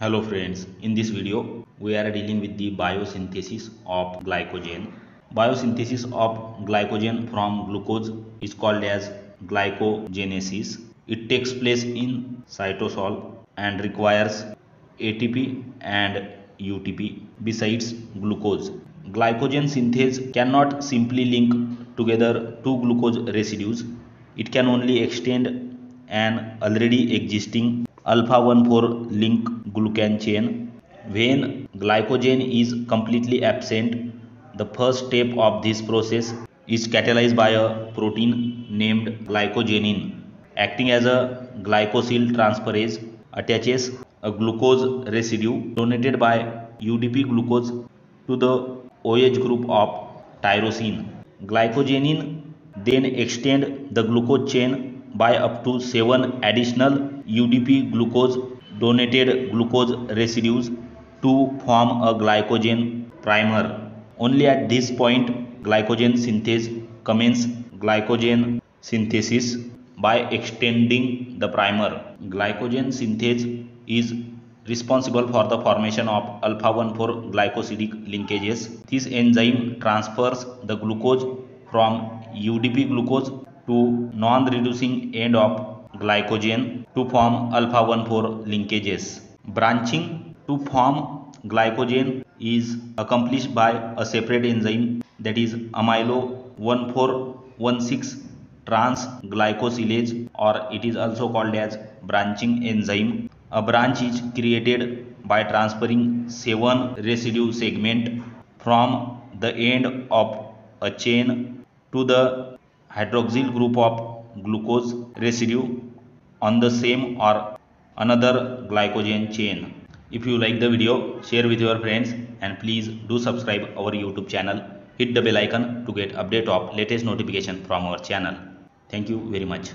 Hello friends, in this video we are dealing with the biosynthesis of glycogen. Biosynthesis of glycogen from glucose is called as glycogenesis. It takes place in cytosol and requires ATP and UTP besides glucose. Glycogen synthase cannot simply link together two glucose residues. It can only extend an already existing alpha 1,4 link glucan chain. When glycogen is completely absent, the first step of this process is catalyzed by a protein named glycogenin. Acting as a glycosyl transferase, attaches a glucose residue donated by UDP glucose to the OH group of tyrosine. Glycogenin then extend the glucose chain by up to 7 additional UDP glucose donated glucose residues to form a glycogen primer. Only at this point glycogen synthase commences. Glycogen synthesis by extending the primer. Glycogen synthase is responsible for the formation of alpha 1,4 glycosidic linkages. This enzyme transfers the glucose from UDP glucose to non-reducing end of glycogen to form alpha 1,4 linkages. Branching to form glycogen is accomplished by a separate enzyme, that is amylo 1416 transglycosylase, or it is also called as branching enzyme. A branch is created by transferring 7 residue segment from the end of a chain to the hydroxyl group of glucose residue on the same or another glycogen chain. If you like the video, share with your friends and please do subscribe our YouTube channel. Hit the bell icon to get update of latest notification from our channel. Thank you very much.